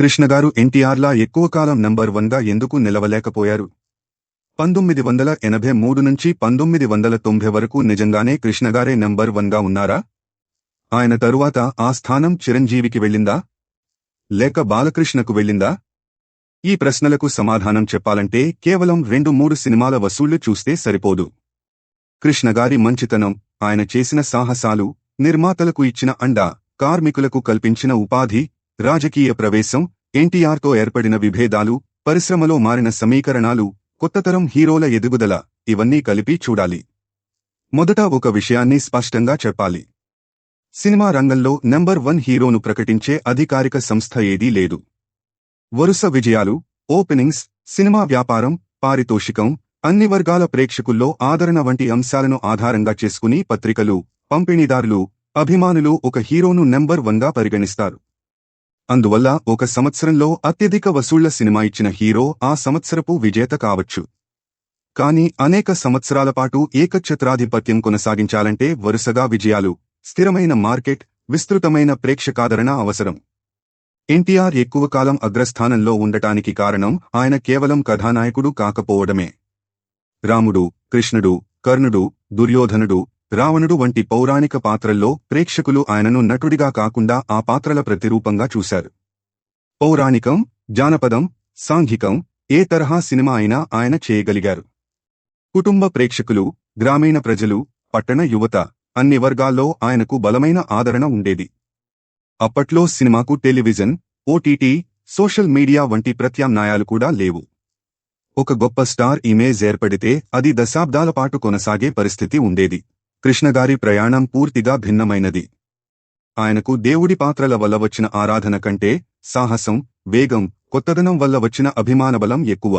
కృష్ణగారు ఎన్టీఆర్లా ఎక్కువ కాలం నంబర్ 1గా ఎందుకు నిలవలేకపోయారు? 1983 నుంచి 1990 వరకు నిజంగానే కృష్ణగారే నంబర్ 1గా ఉన్నారా? ఆయన తరువాత ఆ స్థానం చిరంజీవికి వెళ్ళిందా? లేక బాలకృష్ణకు వెళ్ళిందా? ఈ ప్రశ్నలకు సమాధానం చెప్పాలంటే కేవలం 2-3 సినిమాల వసూళ్లు చూస్తే సరిపోదు. కృష్ణగారి మంచితనం, ఆయన చేసిన సాహసాలు, నిర్మాతలకు ఇచ్చిన అండ, కార్మికులకు కల్పించిన ఉపాధి, రాజకీయ ప్రవేశం, ఎన్టీఆర్తో ఏర్పడిన విభేదాలు, పరిశ్రమలో మారిన సమీకరణాలు, కొత్తతరం హీరోల ఎదుగుదల, ఇవన్నీ కలిపి చూడాలి. మొదట ఒక విషయాన్ని స్పష్టంగా చెప్పాలి. సినిమా రంగంలో నంబర్ 1 హీరోను ప్రకటించే అధికారిక సంస్థ ఏదీ లేదు. వరుస విజయాలు, ఓపెనింగ్స్, సినిమా వ్యాపారం, పారితోషికం, అన్ని వర్గాల ప్రేక్షకుల్లో ఆదరణ వంటి అంశాలను ఆధారంగా చేసుకుని పత్రికలు, పంపిణీదారులు, అభిమానులు ఒక హీరోను నంబర్ 1గా పరిగణిస్తారు. అందువల్ల ఒక సంవత్సరంలో అత్యధిక వసూళ్ల సినిమా ఇచ్చిన హీరో ఆ సంవత్సరపు విజేత కావచ్చు. కానీ అనేక సంవత్సరాల పాటు ఏకఛత్రాధిపత్యం కొనసాగించాలంటే వరుసగా విజయాలు, స్థిరమైన మార్కెట్, విస్తృతమైన ప్రేక్షకాదరణ అవసరం. ఎన్టీఆర్ ఎక్కువ కాలం అగ్రస్థానంలో ఉండటానికి కారణం ఆయన కేవలం కథానాయకుడు కాకపోవడమే. రాముడు, కృష్ణుడు, కర్ణుడు, దుర్యోధనుడు, రావణుడు వంటి పౌరాణిక పాత్రల్లో ప్రేక్షకులు ఆయనను నటుడిగా కాకుండా ఆ పాత్రల ప్రతిరూపంగా చూశారు. పౌరాణికం, జానపదం, సాంఘికం, ఏ తరహా సినిమా అయినా ఆయన చేయగలిగారు. కుటుంబ ప్రేక్షకులు, గ్రామీణ ప్రజలు, పట్టణ యువత, అన్ని వర్గాల్లో ఆయనకు బలమైన ఆదరణ ఉండేది. అప్పట్లో సినిమాకు టెలివిజన్, ఓటీటీ, సోషల్ మీడియా వంటి ప్రత్యామ్నాయాలు కూడా లేవు. ఒక గొప్ప స్టార్ ఇమేజ్ ఏర్పడితే అది దశాబ్దాల పాటు కొనసాగే పరిస్థితి ఉండేది. కృష్ణగారి ప్రయాణం పూర్తిగా భిన్నమైనది. ఆయనకు దేవుడి పాత్రల వల్ల వచ్చిన ఆరాధన కంటే సాహసం, వేగం, కొత్తదనం వల్ల వచ్చిన అభిమానబలం ఎక్కువ.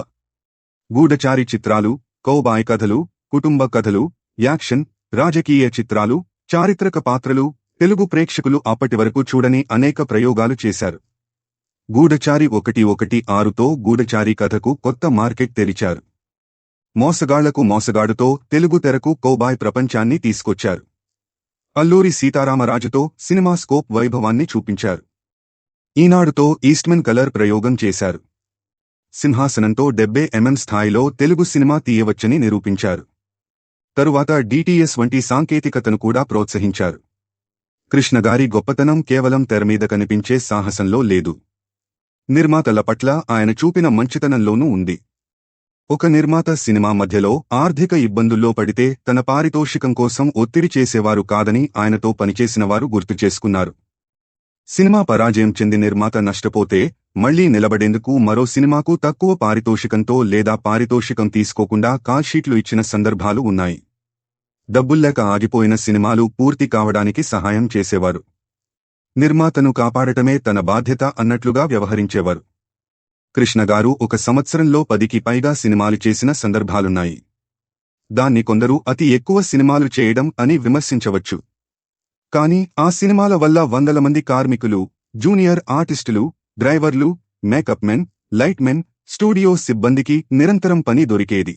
గూఢచారి చిత్రాలు, కౌబాయ్ కథలు, కుటుంబ కథలు, యాక్షన్, రాజకీయ చిత్రాలు, చారిత్రక పాత్రలు, తెలుగు ప్రేక్షకులు అప్పటివరకు చూడని అనేక ప్రయోగాలు చేశారు. గూఢచారి 116తో గూఢచారి కథకు కొత్త మార్కెట్ తెరిచారు. మోసగాళ్లకు మోసగాడుతో తెలుగు తెరకు కౌబాయ్ ప్రపంచాన్ని తీసుకొచ్చారు. అల్లూరి సీతారామరాజుతో సినిమా స్కోప్ వైభవాన్ని చూపించారు. ఈనాడుతో ఈస్ట్మెన్ కలర్ ప్రయోగం చేశారు. సింహాసనంతో 70mm స్థాయిలో తెలుగు సినిమా తీయవచ్చని నిరూపించారు. తరువాత DTS వంటి సాంకేతికతను కూడా ప్రోత్సహించారు. కృష్ణగారి గొప్పతనం కేవలం తెరమీద కనిపించే సాహసంలో లేదు. నిర్మాతల పట్ల ఆయన చూపిన మంచితనంలోనూ ఉంది. ఒక నిర్మాత సినిమా మధ్యలో ఆర్థిక ఇబ్బందుల్లో పడితే తన పారితోషికం కోసం ఒత్తిడి చేసేవారు కాదని ఆయనతో పనిచేసినవారు గుర్తుచేసుకున్నారు. సినిమా పరాజయం చెంది నిర్మాత నష్టపోతే మళ్లీ నిలబడేందుకు మరో సినిమాకు తక్కువ పారితోషికంతో లేదా పారితోషికం తీసుకోకుండా కాల్షీట్లు ఇచ్చిన సందర్భాలు ఉన్నాయి. డబ్బుల్లేక ఆగిపోయిన సినిమాలు పూర్తి కావడానికి సహాయం చేసేవారు. నిర్మాతను కాపాడటమే తన బాధ్యత అన్నట్లుగా వ్యవహరించేవారు. కృష్ణగారు ఒక సంవత్సరంలో 10కి పైగా సినిమాలు చేసిన సందర్భాలున్నాయి. దాన్ని కొందరు అతి ఎక్కువ సినిమాలు చేయడం అని విమర్శించవచ్చు. కానీ ఆ సినిమాల వల్ల వందల మంది కార్మికులు, జూనియర్ ఆర్టిస్టులు, డ్రైవర్లు, makeup men, light men, studio సిబ్బందికి నిరంతరం పని దొరికేది.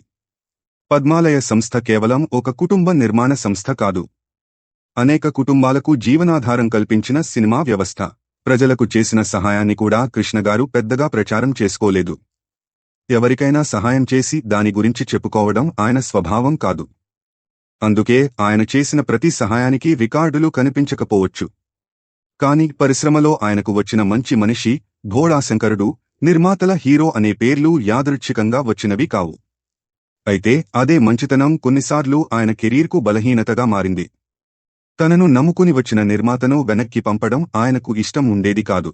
పద్మాలయ సంస్థ కేవలం ఒక కుటుంబ నిర్మాణ సంస్థ కాదు. అనేక కుటుంబాలకు జీవనాధారం కల్పించిన సినిమా వ్యవస్థ. ప్రజలకు చేసిన సహాయాన్ని కూడా కృష్ణగారు పెద్దగా ప్రచారం చేసుకోలేదు. ఎవరికైనా సహాయం చేసి దాని గురించి చెప్పుకోవడం ఆయన స్వభావం కాదు. అందుకే ఆయన చేసిన ప్రతి సహాయానికి రికార్డులు కనిపించకపోవచ్చు. కాని పరిశ్రమలో ఆయనకు వచ్చిన మంచి మనిషి, భోళాశంకరుడు, నిర్మాతల హీరో అనే పేర్లు యాదృచ్ఛికంగా వచ్చినవి కావు. అయితే అదే మంచితనం కొన్నిసార్లు ఆయన కెరీర్కు బలహీనతగా మారింది. తనను నమ్ముకుని వచ్చిన నిర్మాతను వెనక్కి పంపడం ఆయనకు ఇష్టం ఉండేది కాదు.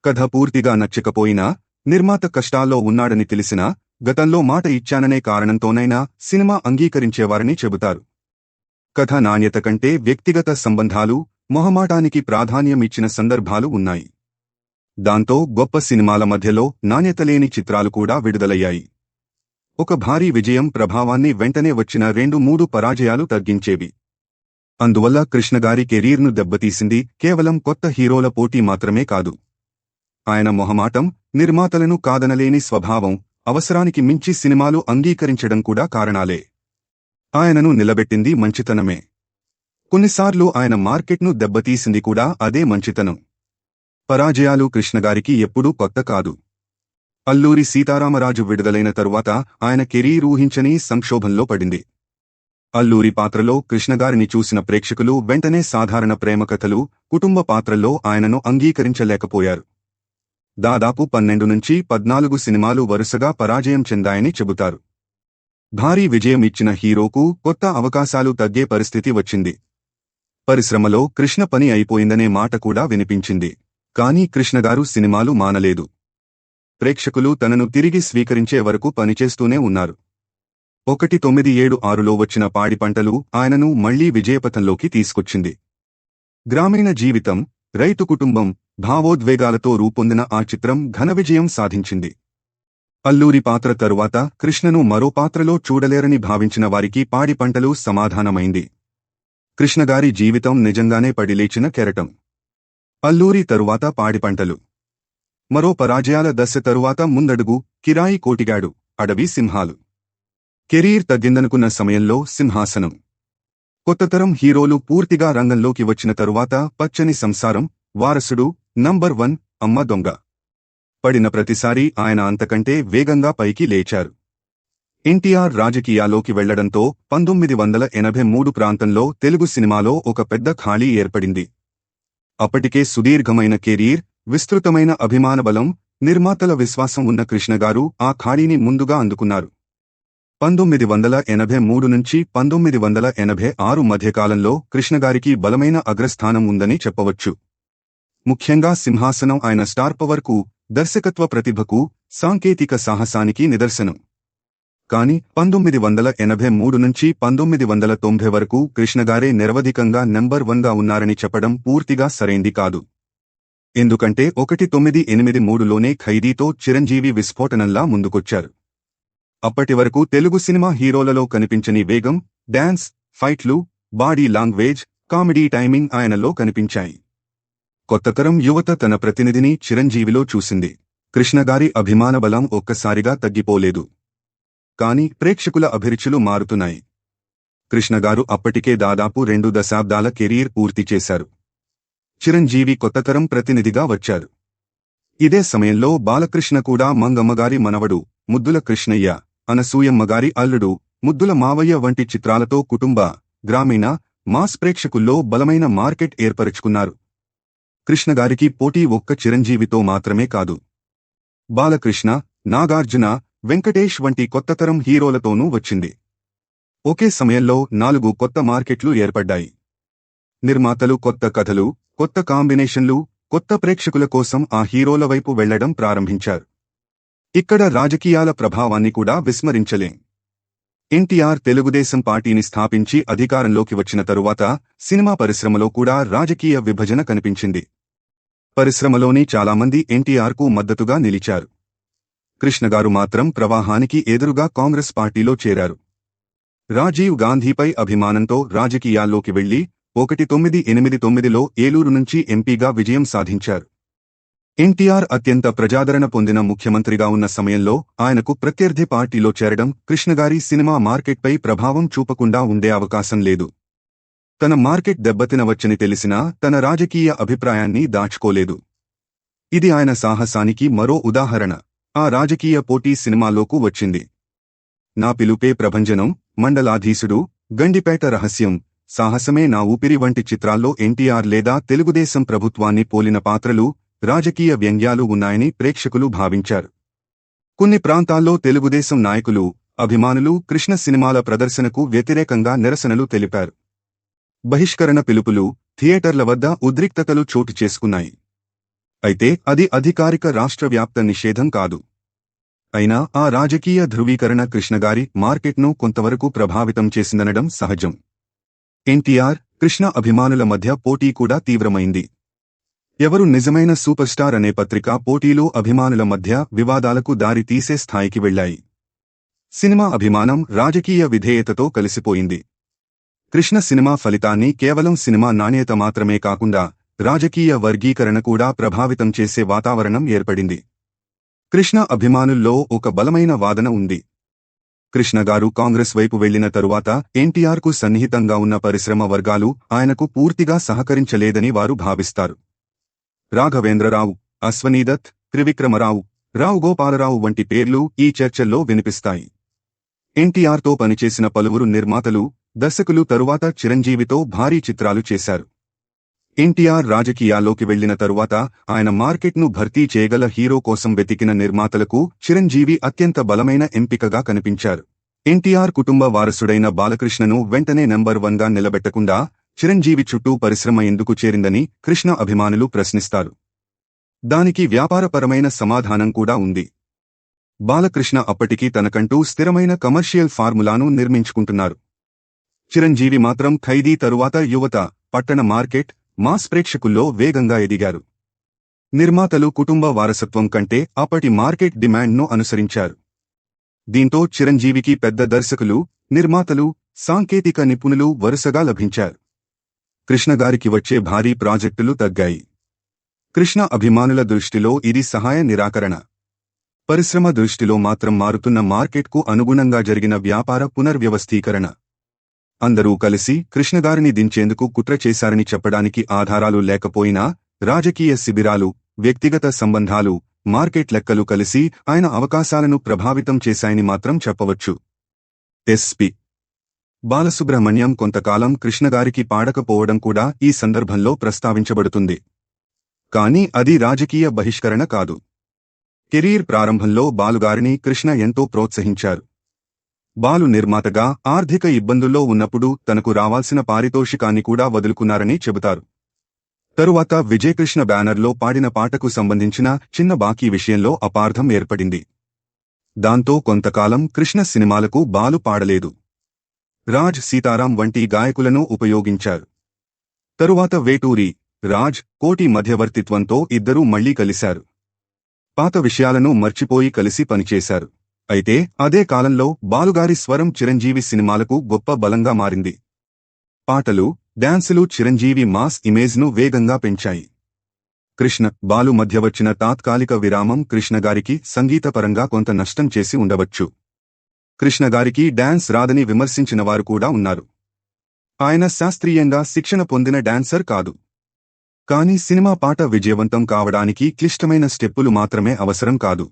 కథ పూర్తిగా నచ్చకపోయినా, నిర్మాత కష్టాల్లో ఉన్నాడని తెలిసినా, గతంలో మాట ఇచ్చాననే కారణంతోనైనా సినిమా అంగీకరించేవారని చెబుతారు. కథ నాణ్యత కంటే వ్యక్తిగత సంబంధాలు, మొహమాటానికి ప్రాధాన్యం ఇచ్చిన సందర్భాలు ఉన్నాయి. దాంతో గొప్ప సినిమాల మధ్యలో నాణ్యతలేని చిత్రాలు కూడా విడుదలయ్యాయి. ఒక భారీ విజయం ప్రభావాన్ని వెంటనే వచ్చిన 2-3 పరాజయాలు తగ్గించేవి. అందువల్ల కృష్ణగారి కెరీర్ను దెబ్బతీసింది కేవలం కొత్త హీరోల పోటీ మాత్రమే కాదు. ఆయన మొహమాటం, నిర్మాతలను కాదనలేని స్వభావం, అవసరానికి మించి సినిమాలు అంగీకరించడం కూడా కారణాలే. ఆయనను నిలబెట్టింది మంచితనమే. కొన్నిసార్లు ఆయన మార్కెట్ను దెబ్బతీసింది కూడా అదే మంచితనం. పరాజయాలు కృష్ణగారికి ఎప్పుడూ కొత్త కాదు. అల్లూరి సీతారామరాజు విడుదలైన తరువాత ఆయన కెరీర్ ఊహించని సంక్షోభంలో పడింది. అల్లూరి పాత్రలో కృష్ణగారిని చూసిన ప్రేక్షకులు వెంటనే సాధారణ ప్రేమకథలు, కుటుంబ పాత్రల్లో ఆయనను అంగీకరించలేకపోయారు. దాదాపు 12 నుంచి 14 సినిమాలు వరుసగా పరాజయం చెందాయని చెబుతారు. భారీ విజయం ఇచ్చిన హీరోకు కొత్త అవకాశాలు తగ్గే పరిస్థితి వచ్చింది. పరిశ్రమలో కృష్ణ పని అయిపోయిందనే మాట కూడా వినిపించింది. కానీ కృష్ణగారు సినిమాలు మానలేదు. ప్రేక్షకులు తనను తిరిగి స్వీకరించే వరకు పనిచేస్తూనే ఉన్నారు. 1976లో వచ్చిన పాడిపంటలు ఆయనను మళ్లీ విజయపథంలోకి తీసుకొచ్చింది. గ్రామీణ జీవితం, రైతు కుటుంబం, భావోద్వేగాలతో రూపొందిన ఆ చిత్రం ఘన విజయం సాధించింది. అల్లూరి పాత్ర తరువాత కృష్ణను మరో పాత్రలో చూడలేరని భావించిన వారికి పాడిపంటలు సమాధానమైంది. కృష్ణగారి జీవితం నిజంగానే పడిలేచిన కెరటం. అల్లూరి తరువాత పాడిపంటలు. మరో పరాజయాల దశ తరువాత ముందడుగు, కిరాయి కోటిగాడు, అడవి సింహాలు. కెరీర్ తగ్గిందనుకున్న సమయంలో సింహాసనం. కొత్తతరం హీరోలు పూర్తిగా రంగంలోకి వచ్చిన తరువాత పచ్చని సంసారం, వారసుడు, నంబర్ 1, అమ్మ దొంగ. పడిన ప్రతిసారీ ఆయన అంతకంటే వేగంగా పైకి లేచారు. ఎన్టీఆర్ రాజకీయాల్లోకి వెళ్లడంతో 1983 ప్రాంతంలో తెలుగు సినిమాలో ఒక పెద్ద ఖాళీ ఏర్పడింది. అప్పటికే సుదీర్ఘమైన కెరీర్, విస్తృతమైన అభిమానబలం, నిర్మాతల విశ్వాసం ఉన్న కృష్ణగారు ఆ ఖాళీని ముందుగా అందుకున్నారు. 1983 నుంచి 1986 మధ్యకాలంలో కృష్ణగారికి బలమైన అగ్రస్థానం ఉందని చెప్పవచ్చు. ముఖ్యంగా సింహాసనం ఆయన స్టార్ పవర్కు, దర్శకత్వ ప్రతిభకు, సాంకేతిక సాహసానికి నిదర్శనం. కాని 1983 నుంచి 1990 వరకు కృష్ణగారే నిరవధికంగా నంబర్ 1గా ఉన్నారని చెప్పడం పూర్తిగా సరైంది కాదు. ఎందుకంటే 1983లోనే ఖైదీతో చిరంజీవి విస్ఫోటనంలా ముందుకొచ్చారు. అప్పటివరకు తెలుగు సినిమా హీరోలలో కనిపించని వేగం, డాన్స్, ఫైట్లు, బాడీ లాంగ్వేజ్, కామెడీ టైమింగ్ ఆయనలో కనిపించాయి. కొత్తతరం యువత తన ప్రతినిధిని చిరంజీవిలో చూసింది. కృష్ణగారి అభిమానబలం ఒక్కసారిగా తగ్గిపోలేదు. కాని ప్రేక్షకుల అభిరుచులు మారుతున్నాయి. కృష్ణగారు అప్పటికే దాదాపు 2 దశాబ్దాల కెరీర్ పూర్తి చేశారు. చిరంజీవి కొత్తతరం ప్రతినిధిగా వచ్చారు. ఇదే సమయంలో బాలకృష్ణ కూడా మంగమ్మగారి మనవడు, ముద్దుల కృష్ణయ్య, అనసూయమ్మగారి అల్లుడు, ముద్దుల మావయ్య వంటి చిత్రాలతో కుటుంబ, గ్రామీణ, మాస్ ప్రేక్షకుల్లో బలమైన మార్కెట్ ఏర్పరచుకున్నారు. కృష్ణగారికి పోటీ ఒక్క చిరంజీవితో మాత్రమే కాదు. బాలకృష్ణ, నాగార్జున, వెంకటేష్ వంటి కొత్తతరం హీరోలతోనూ వచ్చింది. ఒకే సమయంలో 4 కొత్త మార్కెట్లు ఏర్పడ్డాయి. నిర్మాతలు కొత్త కథలు, కొత్త కాంబినేషన్లు, కొత్త ప్రేక్షకుల కోసం ఆ హీరోల వైపు వెళ్లడం ప్రారంభించారు. ఇక్కడ రాజకీయాల ప్రభావాన్ని కూడా విస్మరించలేం. ఎన్టీఆర్ తెలుగుదేశం పార్టీని స్థాపించి అధికారంలోకి వచ్చిన తరువాత సినిమా పరిశ్రమలో కూడా రాజకీయ విభజన కనిపించింది. పరిశ్రమలోని చాలామంది ఎన్టీఆర్కు మద్దతుగా నిలిచారు. కృష్ణగారు మాత్రం ప్రవాహానికి ఎదురుగా కాంగ్రెస్ పార్టీలో చేరారు. రాజీవ్ గాంధీపై అభిమానంతో రాజకీయాల్లోకి వెళ్లి 1989లో ఏలూరు నుంచి ఎంపీగా విజయం సాధించారు. ఎన్టీఆర్ అత్యంత ప్రజాదరణ పొందిన ముఖ్యమంత్రిగా ఉన్న సమయంలో ఆయనకు ప్రత్యర్థి పార్టీలో చేరడం కృష్ణగారి సినిమా మార్కెట్పై ప్రభావం చూపకుండా ఉండే అవకాశం లేదు. తన మార్కెట్ దెబ్బతినవచ్చని తెలిసినా తన రాజకీయ అభిప్రాయాన్ని దాచుకోలేదు. ఇది ఆయన సాహసానికి మరో ఉదాహరణ. ఆ రాజకీయ పోటీ సినిమాలోకి వచ్చింది. నా పిలుపే ప్రభంజనం, మండలాధీశుడు, గండిపేట రహస్యం, సాహసమే నా ఊపిరి వంటి చిత్రాల్లో ఎన్టీఆర్ లేదా తెలుగుదేశం ప్రభుత్వాన్ని పోలిన పాత్రలు, రాజకీయ వ్యంగ్యాలు ఉన్నాయని ప్రేక్షకులు భావించారు. కొన్ని ప్రాంతాల్లో తెలుగుదేశం నాయకులు, అభిమానులు కృష్ణ సినిమాల ప్రదర్శనకు వ్యతిరేకంగా నిరసనలు తెలిపారు. బహిష్కరణ పిలుపులు, థియేటర్ల వద్ద ఉద్రిక్తతలు చోటు చేసుకున్నాయి. అయితే అది అధికారిక రాష్ట్రవ్యాప్త నిషేధం కాదు. అయినా ఆ రాజకీయ ధృవీకరణ కృష్ణగారి మార్కెట్ను కొంతవరకు ప్రభావితం చేసిందనడం సహజం. ఎన్టీఆర్, కృష్ణ అభిమానుల మధ్య పోటీ కూడా తీవ్రమైంది. ఎవరు నిజమైన సూపర్ స్టార్ అనే పత్రికా పోటీలు అభిమానుల మధ్య వివాదాలకు దారి తీసే స్థాయికి వెళ్లాయి. సినిమా అభిమానం రాజకీయ విధేయతతో కలిసిపోయింది. కృష్ణ సినిమా ఫలితాన్ని కేవలం సినిమా నాణ్యత మాత్రమే కాకుండా రాజకీయ వర్గీకరణ కూడా ప్రభావితం చేసే వాతావరణం ఏర్పడింది. కృష్ణ అభిమానుల్లో ఒక బలమైన వాదన ఉంది. కృష్ణగారు కాంగ్రెస్ వైపు వెళ్లిన తరువాత ఎన్టీఆర్కు సన్నిహితంగా ఉన్న పరిశ్రమ వర్గాలు ఆయనకు పూర్తిగా సహకరించలేదని వారు భావిస్తారు. రాఘవేంద్రరావు, అశ్వనీదత్, త్రివిక్రమరావు, రావు గోపాలరావు వంటి పేర్లు ఈ చర్చల్లో వినిపిస్తాయి. ఎన్టీఆర్తో పనిచేసిన పలువురు నిర్మాతలు, దర్శకులు తరువాత చిరంజీవితో భారీ చిత్రాలు చేశారు. ఎన్టీఆర్ రాజకీయాల్లోకి వెళ్లిన తరువాత ఆయన మార్కెట్ను భర్తీ చేయగల హీరో కోసం వెతికిన నిర్మాతలకు చిరంజీవి అత్యంత బలమైన ఎంపికగా కనిపించారు. ఎన్టీఆర్ కుటుంబ వారసుడైన బాలకృష్ణను వెంటనే నంబర్ 1గా నిలబెట్టకుండా చిరంజీవి చుట్టూ పరిశ్రమ ఎందుకు చేరిందని కృష్ణ అభిమానులు ప్రశ్నిస్తారు. దానికి వ్యాపారపరమైన సమాధానం కూడా ఉంది. బాలకృష్ణ అప్పటికి తనకంటూ స్థిరమైన కమర్షియల్ ఫార్ములాను నిర్మించుకుంటున్నారు. చిరంజీవి మాత్రం ఖైదీ తరువాత యువత, పట్టణ మార్కెట్, మాస్ ప్రేక్షకుల్లో వేగంగా ఎదిగారు. నిర్మాతలు కుటుంబ వారసత్వం కంటే అప్పటి మార్కెట్ డిమాండ్ను అనుసరించారు. దీంతో చిరంజీవికి పెద్ద దర్శకులు, నిర్మాతలు, సాంకేతిక నిపుణులు వరుసగా లభించారు. కృష్ణగారికి వచ్చే భారీ ప్రాజెక్టులు తగ్గాయి. కృష్ణ అభిమానుల దృష్టిలో ఇది సహాయ నిరాకరణ. పరిశ్రమ దృష్టిలో మాత్రం మారుతున్న మార్కెట్కు అనుగుణంగా జరిగిన వ్యాపార పునర్వ్యవస్థీకరణ. అందరూ కలిసి కృష్ణగారిని దించేందుకు కుట్ర చేశారని చెప్పడానికి ఆధారాలు లేకపోయినా రాజకీయ శిబిరాలు, వ్యక్తిగత సంబంధాలు, మార్కెట్ లెక్కలు కలిసి ఆయన అవకాశాలను ప్రభావితం చేశాయని మాత్రం చెప్పవచ్చు. ఎస్పి బాలసుబ్రహ్మణ్యం కొంతకాలం కృష్ణగారికి పాడకపోవడం కూడా ఈ సందర్భంలో ప్రస్తావించబడుతుంది. కానీ అది రాజకీయ బహిష్కరణ కాదు. కెరీర్ ప్రారంభంలో బాలుగారిని కృష్ణ ఎంతో ప్రోత్సహించారు. బాలు నిర్మాతగా ఆర్థిక ఇబ్బందుల్లో ఉన్నప్పుడు తనకు రావాల్సిన పారితోషికాన్ని కూడా వదులుకున్నారని చెబుతారు. తరువాత విజయకృష్ణ బ్యానర్లో పాడిన పాటకు సంబంధించిన చిన్న బాకీ విషయంలో అపార్థం ఏర్పడింది. దాంతో కొంతకాలం కృష్ణ సినిమాలకు బాలు పాడలేదు. రాజ్, సీతారాం వంటి గాయకులను ఉపయోగించారు. తరువాత వేటూరి, రాజ్, కోటి మధ్యవర్తిత్వంతో ఇద్దరూ మళ్లీ కలిశారు. పాత విషయాలను మర్చిపోయి కలిసి పనిచేశారు. అయితే అదే కాలంలో బాలుగారి స్వరం చిరంజీవి సినిమాలకు గొప్ప బలంగా మారింది. పాటలు, డాన్సులు చిరంజీవి మాస్ ఇమేజ్ను వేగంగా పెంచాయి. కృష్ణ, బాలు మధ్య వచ్చిన తాత్కాలిక విరామం కృష్ణగారికి సంగీతపరంగా కొంత నష్టం చేసి ఉండవచ్చు. కృష్ణగారికి డాన్స్ రాదని విమర్శించినవారు కూడా ఉన్నారు. ఆయన శాస్త్రీయంగా శిక్షణ పొందిన డాన్సర్ కాదు. కానీ సినిమా పాట విజయవంతం కావడానికి క్లిష్టమైన స్టెప్పులు మాత్రమే అవసరం కాదు.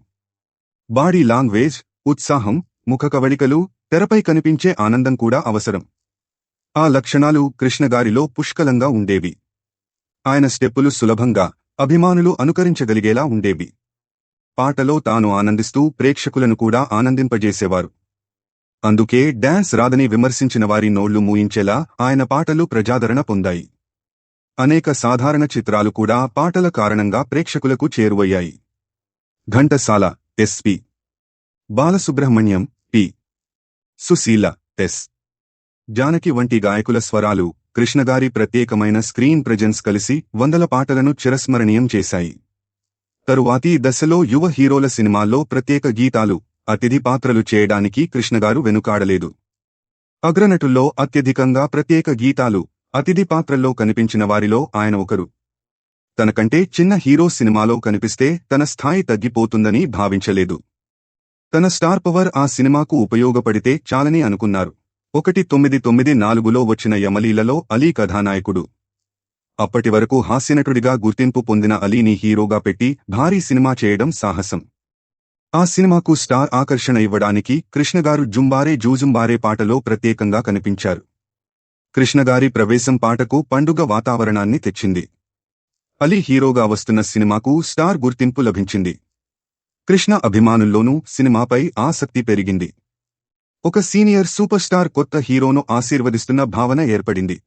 బాడీ లాంగ్వేజ్, ఉత్సాహం, ముఖ కవళికలు, తెరపై కనిపించే ఆనందం కూడా అవసరం. ఆ లక్షణాలు కృష్ణగారిలో పుష్కలంగా ఉండేవి. ఆయన స్టెప్పులు సులభంగా, అభిమానులు అనుకరించగలిగేలా ఉండేవి. పాటలో తాను ఆనందిస్తూ ప్రేక్షకులను కూడా ఆనందింపజేసేవారు. అందుకే డాన్స్ రాదని విమర్శించిన వారి నోళ్లు మూయించేలా ఆయన పాటలు ప్రజాదరణ పొందాయి. అనేక సాధారణ చిత్రాలు కూడా పాటల కారణంగా ప్రేక్షకులకు చేరువయ్యాయి. Ghantasala, SP Balasubrahmanyam, P Susheela, S Janaki వంటి గాయకుల స్వరాలు, కృష్ణగారి ప్రత్యేకమైన స్క్రీన్ ప్రెజెన్స్ కలిసి వందల పాటలను చిరస్మరణీయం చేశాయి. తరువాతి దశలో యువ హీరోల సినిమాల్లో ప్రత్యేక గీతాలు, అతిథి పాత్రలు చేయడానికి కృష్ణగారు వెనుకాడలేదు. అగ్రనటుల్లో అత్యధికంగా ప్రత్యేక గీతాలు, అతిథి పాత్రల్లో కనిపించిన వారిలో ఆయన ఒకరు. తనకంటే చిన్న హీరో సినిమాలో కనిపిస్తే తన స్థాయి తగ్గిపోతుందని భావించలేదు. తన స్టార్ పవర్ ఆ సినిమాకు ఉపయోగపడితే చాలని అనుకున్నారు. 1994లో వచ్చిన యమలీలలో అలీ కథానాయకుడు. అప్పటివరకు హాస్యనటుడిగా గుర్తింపు పొందిన అలీని హీరోగా పెట్టి భారీ సినిమా చేయడం సాహసం. ఆ సినిమాకు స్టార్ ఆకర్షణ ఇవ్వడానికి కృష్ణగారు జుంబారే జూజుంబారే పాటలో ప్రత్యేకంగా కనిపించారు. కృష్ణగారి ప్రవేశం పాటకు పండుగ వాతావరణాన్ని తెచ్చింది. అలీ హీరోగా వస్తున్న సినిమాకు స్టార్ గుర్తింపు లభించింది. కృష్ణ అభిమానుల్లోనూ సినిమాపై ఆసక్తి పెరిగింది. ఒక సీనియర్ సూపర్ స్టార్ కొత్త హీరోను ఆశీర్వదిస్తున్న భావన ఏర్పడింది.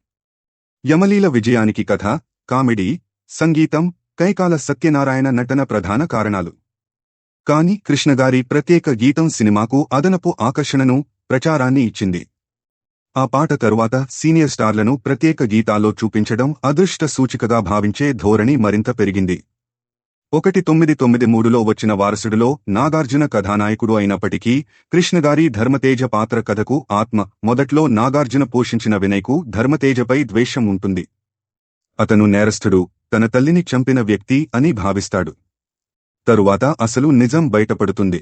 యమలీల విజయానికి కథ, కామెడీ, సంగీతం, కైకాల సత్యనారాయణ నటన ప్రధాన కారణాలు. కాని కృష్ణగారి ప్రత్యేక గీతం సినిమాకు అదనపు ఆకర్షణను, ప్రచారాన్ని ఇచ్చింది. ఆ పాట తరువాత సీనియర్ స్టార్లను ప్రత్యేక గీతాల్లో చూపించడం అదృష్ట సూచికగా భావించే ధోరణి మరింత పెరిగింది. 1993లో వచ్చిన వారసుడులో నాగార్జున కథానాయకుడు అయినప్పటికీ కృష్ణగారి ధర్మతేజ పాత్ర కథకు ఆత్మ. మొదట్లో నాగార్జున పోషించిన వినయ్కు ధర్మతేజపై ద్వేషం ఉంటుంది. అతను నేరస్థుడు, తన తల్లిని చంపిన వ్యక్తి అని భావిస్తాడు. తరువాత అసలు నిజం బయటపడుతుంది.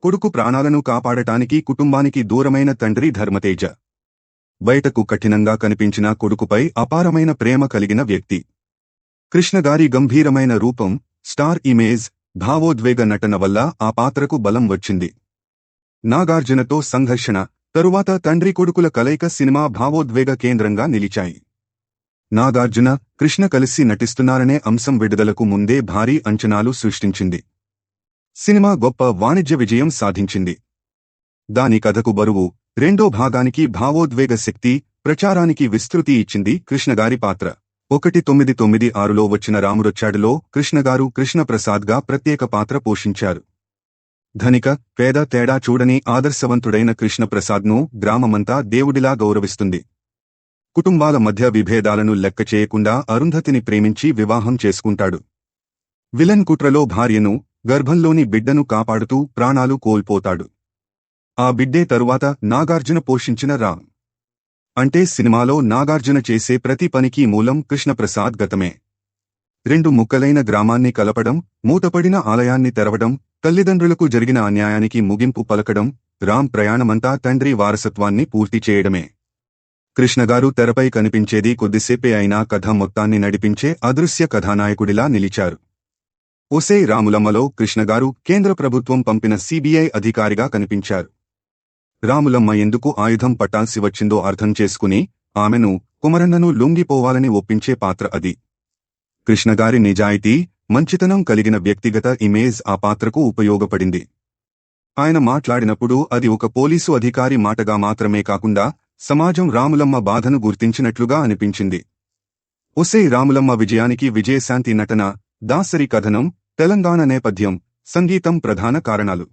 కొడుకు ప్రాణాలను కాపాడటానికి కుటుంబానికి దూరమైన తండ్రి ధర్మతేజ. బయటకు కఠినంగా కనిపించిన కొడుకుపై అపారమైన ప్రేమ కలిగిన వ్యక్తి. కృష్ణగారి గంభీరమైన రూపం, స్టార్ ఇమేజ్, భావోద్వేగ నటన వల్ల ఆ పాత్రకు బలం వచ్చింది. నాగార్జునతో సంఘర్షణ, తరువాత తండ్రి కొడుకుల కలయిక సినిమా భావోద్వేగ కేంద్రంగా నిలిచాయి. నాగార్జున, కృష్ణ కలిసి నటిస్తున్నారనే అంశం విడుదలకు ముందే భారీ అంచనాలు సృష్టించింది. సినిమా గొప్ప వాణిజ్య విజయం సాధించింది. దాని కథకు బరువు, రెండో భాగానికి భావోద్వేగ శక్తి, ప్రచారానికి విస్తృతి ఇచ్చింది కృష్ణగారి పాత్ర. 1996లో వచ్చిన రాముడొచ్చాడులో కృష్ణగారు కృష్ణప్రసాద్గా ప్రత్యేక పాత్ర పోషించారు. ధనిక, పేద తేడా చూడని ఆదర్శవంతుడైన కృష్ణప్రసాద్ను గ్రామమంతా దేవుడిలా గౌరవిస్తుంది. కుటుంబాల మధ్య విభేదాలను లెక్క చేయకుండా అరుంధతిని ప్రేమించి వివాహం చేసుకుంటాడు. విలన్ కుట్రలో భార్యను, గర్భంలోని బిడ్డను కాపాడుతూ ప్రాణాలు కోల్పోతాడు. ఆ బిడ్డే తరువాత నాగార్జున పోషించిన రామ్. అంటే సినిమాలో నాగార్జున చేసే ప్రతి పనికి మూలం కృష్ణప్రసాద్ గతమే. రెండు ముక్కలైన గ్రామాన్ని కలపడం, మూతపడిన ఆలయాన్ని తెరవడం, తల్లిదండ్రులకు జరిగిన అన్యాయానికి ముగింపు పలకడం, రామ్ ప్రయాణమంతా తండ్రి వారసత్వాన్ని పూర్తి చేయడమే. కృష్ణగారు తెరపై కనిపించేది కొద్దిసేపే అయినా కథ మొత్తాన్ని నడిపించే అదృశ్య కథానాయకుడిలా నిలిచారు. ఒసే రాములమ్మలో కృష్ణగారు కేంద్ర ప్రభుత్వం పంపిన సిబిఐ అధికారిగా కనిపించారు. రాములమ్మ ఎందుకు ఆయుధం పట్టాల్సి వచ్చిందో అర్థం చేసుకుని ఆమెను, కుమరన్నను లొంగిపోవాలని ఒప్పించే పాత్ర అది. కృష్ణగారి నిజాయితీ, మంచితనం కలిగిన వ్యక్తిగత ఇమేజ్ ఆ పాత్రకు ఉపయోగపడింది. ఆయన మాట్లాడినప్పుడు అది ఒక పోలీసు అధికారి మాటగా మాత్రమే కాకుండా సమాజం రాములమ్మ బాధను గుర్తించినట్లుగా అనిపించింది. ఒసే రాములమ్మ విజయానికి విజయశాంతి నటన, దాసరి కథనం, తెలంగాణ నేపథ్యం, సంగీతం ప్రధాన కారణాలు.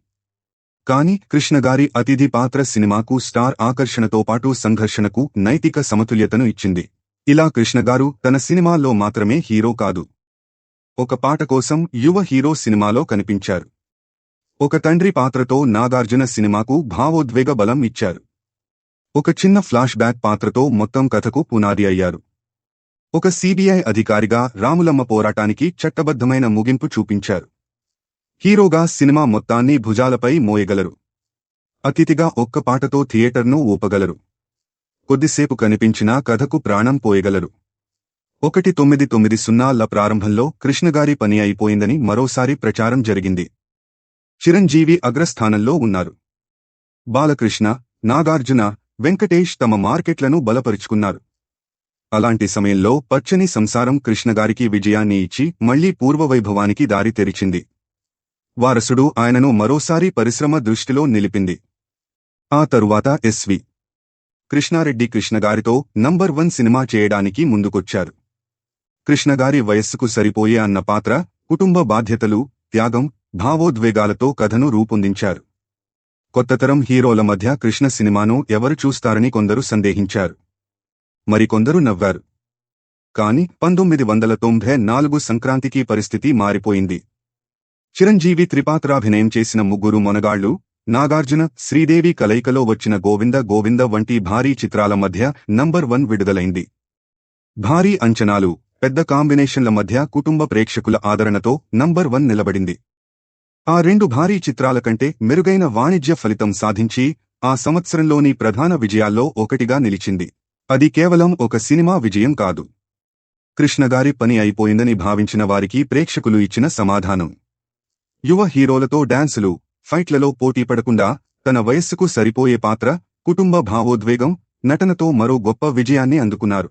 కాని కృష్ణగారి అతిథి పాత్ర సినిమాకు స్టార్ ఆకర్షణతో పాటు సంఘర్షణకు నైతిక సమతుల్యతను ఇచ్చింది. ఇలా కృష్ణగారు తన సినిమాల్లో మాత్రమే హీరో కాదు. ఒక పాట కోసం యువ హీరో సినిమాలో కనిపించారు. ఒక తండ్రి పాత్రతో నాగార్జున సినిమాకు భావోద్వేగ బలం ఇచ్చారు. ఒక చిన్న ఫ్లాష్ బ్యాక్ పాత్రతో మొత్తం కథకు పునాది అయ్యారు. ఒక సిబిఐ అధికారిగా రాములమ్మ పోరాటానికి చట్టబద్ధమైన ముగింపు చూపించారు. హీరోగా సినిమా మొత్తాన్ని భుజాలపై మోయగలరు. అతిథిగా ఒక్క పాటతో థియేటర్ను ఊపగలరు. కొద్దిసేపు కనిపించినా కథకు ప్రాణం పోయగలరు. 1990ల ప్రారంభంలో కృష్ణగారి పని అయిపోయిందని మరోసారి ప్రచారం జరిగింది. చిరంజీవి అగ్రస్థానంలో ఉన్నారు. బాలకృష్ణ, నాగార్జున, వెంకటేష్ తమ మార్కెట్లను బలపరుచుకున్నారు. అలాంటి సమయంలో పచ్చని సంసారం కృష్ణగారికి విజయాన్ని ఇచ్చి మళ్లీ పూర్వవైభవానికి దారి తెరిచింది. వారసుడు ఆయనను మరోసారి పరిశ్రమ దృష్టిలో నిలిపింది. ఆ తరువాత ఎస్వి కృష్ణారెడ్డి కృష్ణగారితో నంబర్ 1 సినిమా చేయడానికి ముందుకొచ్చారు. కృష్ణగారి వయస్సుకు సరిపోయే అన్న పాత్ర, కుటుంబ బాధ్యతలు, త్యాగం, భావోద్వేగాలతో కథను రూపొందించారు. కొత్తతరం హీరోల మధ్య కృష్ణ సినిమాను ఎవరు చూస్తారని కొందరు సందేహించారు. మరికొందరు నవ్వారు. కాని 1994 సంక్రాంతికి పరిస్థితి మారిపోయింది. చిరంజీవి త్రిపాత్రాభినయం చేసిన ముగ్గురు మొనగాళ్లు, నాగార్జున, శ్రీదేవి కలయికలో వచ్చిన గోవింద గోవింద వంటి భారీ చిత్రాల మధ్య నంబర్ 1 విడుదలైంది. భారీ అంచనాలు, పెద్ద కాంబినేషన్ల మధ్య కుటుంబ ప్రేక్షకుల ఆదరణతో నంబర్ 1 నిలబడింది. ఆ రెండు భారీ చిత్రాల కంటే మెరుగైన వాణిజ్య ఫలితం సాధించి ఆ సంవత్సరంలోని ప్రధాన విజయాల్లో ఒకటిగా నిలిచింది. అది కేవలం ఒక సినిమా విజయం కాదు. కృష్ణగారి పని అయిపోయిందని భావించిన వారికి ప్రేక్షకులు ఇచ్చిన సమాధానం. యువ హీరోలతో డాన్సులు, ఫైట్లలో పోటీపడకుండా తన వయస్సుకు సరిపోయే పాత్ర, కుటుంబ భావోద్వేగం, నటనతో మరో గొప్ప విజయాన్ని అందుకున్నారు.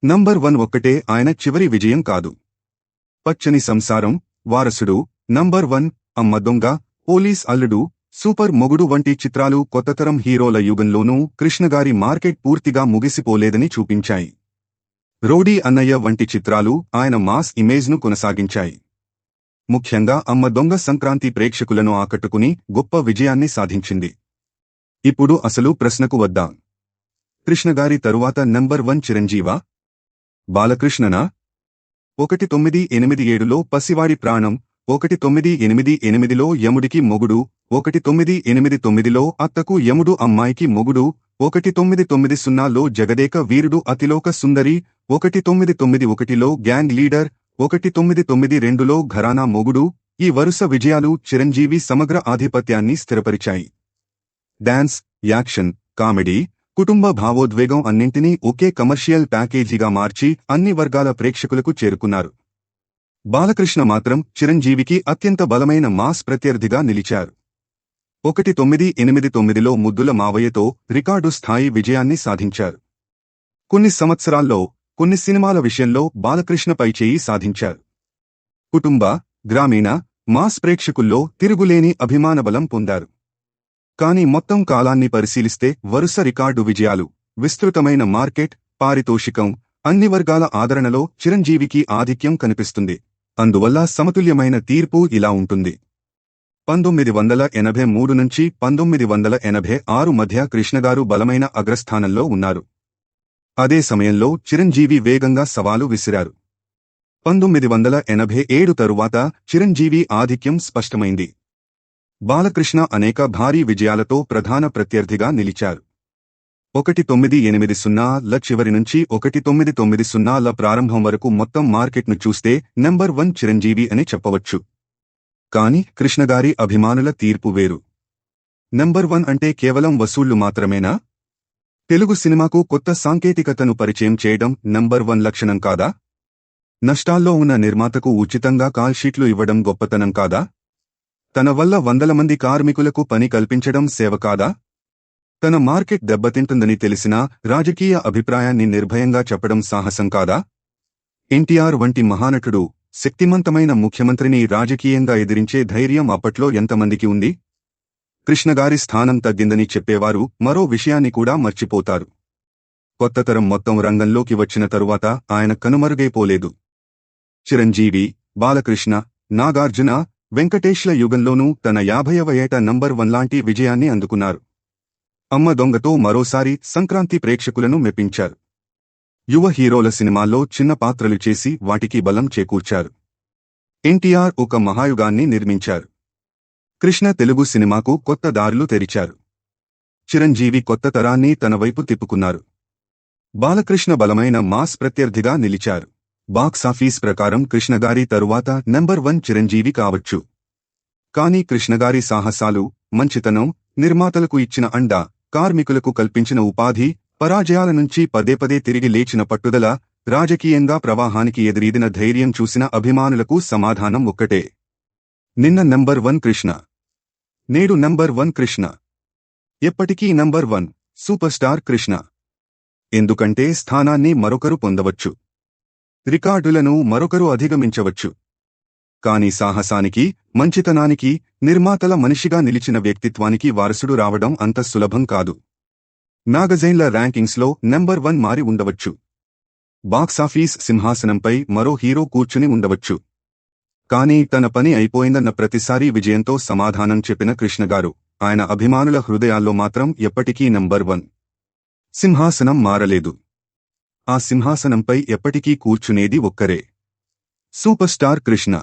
నంబర్ 1 ఒక్కటే ఆయన చివరి విజయం కాదు. పచ్చని సంసారం, వారసుడు, నంబర్ 1, అమ్మ దొంగ, పోలీస్ అల్లుడు, సూపర్ మొగుడు వంటి చిత్రాలు కొత్తతరం హీరోల యుగంలోనూ కృష్ణగారి మార్కెట్ పూర్తిగా ముగిసిపోలేదని చూపించాయి. రోడీ అన్నయ్య వంటి చిత్రాలు ఆయన మాస్ ఇమేజ్ను కొనసాగించాయి. ముఖ్యంగా అమ్మ దొంగ సంక్రాంతి ప్రేక్షకులను ఆకట్టుకుని గొప్ప విజయాన్ని సాధించింది. ఇప్పుడు అసలు ప్రశ్నకు వద్దాం. కృష్ణగారి తరువాత నంబర్ 1 చిరంజీవా? బాలకృష్ణనా? 1987లో పసివాడి ప్రాణం, 1988లో యముడికి మొగుడు, 1989లో అత్తకు యముడు అమ్మాయికి మొగుడు, 1990లో జగదేక వీరుడు అతిలోక సుందరి, 1991లో గ్యాంగ్ లీడర్, 1992లో ఘరానా మొగుడు, ఈ వరుస విజయాలు చిరంజీవి సమగ్ర ఆధిపత్యాన్ని స్థిరపరిచాయి. డాన్స్, యాక్షన్, కామెడీ, కుటుంబ భావోద్వేగం అన్నింటినీ ఒకే కమర్షియల్ ప్యాకేజీగా మార్చి అన్ని వర్గాల ప్రేక్షకులకు చేరుకున్నారు. బాలకృష్ణ మాత్రం చిరంజీవికి అత్యంత బలమైన మాస్ ప్రత్యర్థిగా నిలిచారు. 1989లో ముద్దుల మావయ్యతో రికార్డు స్థాయి విజయాన్ని సాధించారు. కొన్ని సంవత్సరాల్లో కొన్ని సినిమాల విషయంలో బాలకృష్ణ పైచేయి సాధించారు. కుటుంబ, గ్రామీణ, మాస్ ప్రేక్షకుల్లో తిరుగులేని అభిమానబలం పొందారు. కానీ మొత్తం కాలాన్ని పరిశీలిస్తే వరుస రికార్డు విజయాలు, విస్తృతమైన మార్కెట్, పారితోషికం, అన్ని వర్గాల ఆదరణలో చిరంజీవికి ఆధిక్యం కనిపిస్తుంది. అందువల్ల సమతుల్యమైన తీర్పు ఇలా ఉంటుంది. 1983 నుంచి 1986 మధ్య కృష్ణగారు బలమైన అగ్రస్థానంలో ఉన్నారు. అదే సమయంలో చిరంజీవి వేగంగా సవాలు విసిరారు. 1987 తరువాత చిరంజీవి ఆధిక్యం స్పష్టమైంది. బాలకృష్ణ అనేక భారీ విజయాలతో ప్రధాన ప్రత్యర్థిగా నిలిచారు. 1980ల చివరి నుంచి 1990ల ప్రారంభం వరకు మొత్తం మార్కెట్ను చూస్తే నెంబర్ 1 చిరంజీవి అని చెప్పవచ్చు. కాని కృష్ణగారి అభిమానుల తీర్పు వేరు. నెంబర్ 1 అంటే కేవలం వసూళ్లు మాత్రమేనా? తెలుగు సినిమాకు కొత్త సాంకేతికతను పరిచయం చేయడం నెంబర్ 1 లక్షణం కాదా? నష్టాల్లో ఉన్న నిర్మాతకు ఉచితంగా కాల్ షీట్లు ఇవ్వడం గొప్పతనం కాదా? తన వల్ల వందల మంది కార్మికులకు పని కల్పించడం సేవ కాదా? తన మార్కెట్ దెబ్బతింటుందని తెలిసినా రాజకీయ అభిప్రాయాన్ని నిర్భయంగా చెప్పడం సాహసం కాదా? ఎన్టీఆర్ వంటి మహానటుడు, శక్తిమంతమైన ముఖ్యమంత్రిని రాజకీయంగా ఎదిరించే ధైర్యం అప్పట్లో ఎంతమందికి ఉంది? కృష్ణగారి స్థానం తగ్గిందని చెప్పేవారు మరో విషయాన్ని కూడా మర్చిపోతారు. కొత్తతరం మొత్తం రంగంలోకి వచ్చిన తరువాత ఆయన కనుమరుగైపోలేదు. చిరంజీవి, బాలకృష్ణ, నాగార్జున, వెంకటేష్ల యుగంలోనూ తన 50వ ఏట నంబర్ 1 లాంటి విజయాన్ని అందుకున్నారు. అమ్మ దొంగతో మరోసారి సంక్రాంతి ప్రేక్షకులను మెప్పించారు. యువ హీరోల సినిమాల్లో చిన్న పాత్రలు చేసి వాటికి బలం చేకూర్చారు. ఎన్టీఆర్ ఒక మహాయుగాన్ని నిర్మించారు. కృష్ణ తెలుగు సినిమాకు కొత్త దారులు తెరిచారు. చిరంజీవి కొత్త తరాన్ని తన వైపు తిప్పుకున్నారు. బాలకృష్ణ బలమైన మాస్ ప్రత్యర్థిగా నిలిచారు. బాక్సాఫీస్ ప్రకారం కృష్ణగారి తరువాత నెంబర్ 1 చిరంజీవి కావచ్చు. కానీ కృష్ణగారి సాహసాలు, మంచితనం, నిర్మాతలకు ఇచ్చిన అండ, కార్మికులకు కల్పించిన ఉపాధి, పరాజయాల నుంచి పదే తిరిగి లేచిన పట్టుదల, రాజకీయంగా ప్రవాహానికి ఎదురీదిన ధైర్యం చూసిన అభిమానులకు సమాధానం ఒక్కటే. నిన్న నంబర్ 1 కృష్ణ, నేడు నంబర్ 1 కృష్ణ, ఎప్పటికీ నంబర్ 1 సూపర్ స్టార్ కృష్ణ. ఎందుకంటే స్థానాన్ని మరొకరు పొందవచ్చు, రికార్డులను మరొకరు అధిగమించవచ్చు. కాని సాహసానికి, మంచితనానికి, నిర్మాతల మనిషిగా నిలిచిన వ్యక్తిత్వానికి వారసుడు రావడం అంత సులభం కాదు. మ్యాగజైన్ల ర్యాంకింగ్స్లో నెంబర్ 1 మారి ఉండవచ్చు. బాక్సాఫీస్ సింహాసనంపై మరో హీరో కూర్చుని ఉండవచ్చు. కానీ తన పని అయిపోయిందన్న ప్రతిసారీ విజయంతో సమాధానం చెప్పిన కృష్ణగారు, ఆయన అభిమానుల హృదయాల్లో మాత్రం ఎప్పటికీ నంబర్ 1. సింహాసనం మారలేదు. ఆ సింహాసనంపై ఎప్పటికీ కూర్చునేది ఒక్కరే, సూపర్ స్టార్ కృష్ణ.